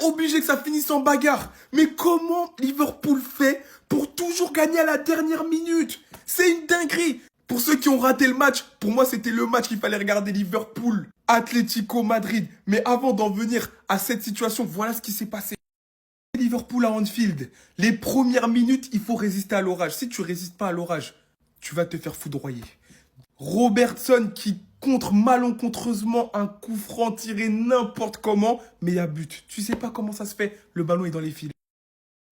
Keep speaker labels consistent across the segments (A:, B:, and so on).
A: obligé que ça finisse en bagarre. Mais comment Liverpool fait pour toujours gagner à la dernière minute? C'est une dinguerie. Pour ceux qui ont raté le match, pour moi c'était le match qu'il fallait regarder, Liverpool, Atlético Madrid. Mais avant d'en venir à cette situation, voilà ce qui s'est passé. Liverpool à Anfield. Les premières minutes, il faut résister à l'orage. Si tu résistes pas à l'orage, tu vas te faire foudroyer. Robertson qui contre malencontreusement un coup franc tiré n'importe comment, mais il y a but. Tu sais pas comment ça se fait, le ballon est dans les fils.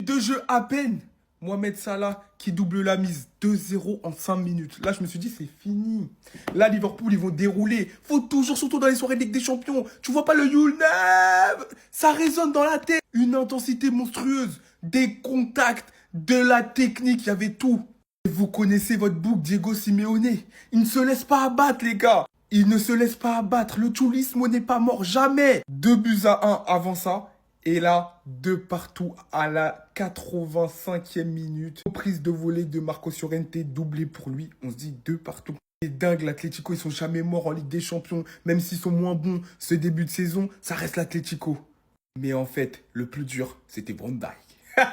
A: Deux jeux à peine. Mohamed Salah qui double la mise 2-0 en 5 minutes. Là, je me suis dit, c'est fini. Là, Liverpool, ils vont dérouler. Faut toujours, surtout dans les soirées de Ligue des Champions. Tu vois pas le You'll Never. Ça résonne dans la tête. Une intensité monstrueuse. Des contacts, de la technique, il y avait tout. Vous connaissez votre bouc, Diego Simeone. Il ne se laisse pas abattre, les gars. Il ne se laisse pas abattre. Le Chulismo n'est pas mort, jamais. 2-1 avant ça. Et là, de partout à la 85e minute. Prise de volée de Marco Llorente, doublé pour lui. On se dit 2 partout. C'est dingue, l'Atlético, ils sont jamais morts en Ligue des Champions. Même s'ils sont moins bons ce début de saison, ça reste l'Atlético. Mais en fait, le plus dur, c'était Van Dijk.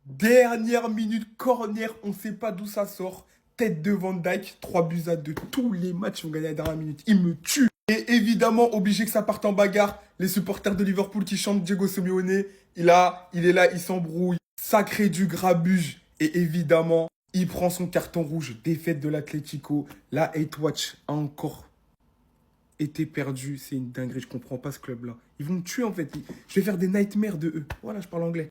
A: Dernière minute, corner, on ne sait pas d'où ça sort. Tête de Van Dijk, 3-2. Tous les matchs vont gagner à la dernière minute. Il me tue. Et évidemment, obligé que ça parte en bagarre. Les supporters de Liverpool qui chantent Diego Simeone. Il est là, il s'embrouille. Ça crée du grabuge. Et évidemment, il prend son carton rouge. Défaite de l'Atlético. La Hate Watch a encore été perdue. C'est une dinguerie. Je comprends pas ce club-là. Ils vont me tuer en fait. Je vais faire des nightmares de eux. Voilà, je parle anglais.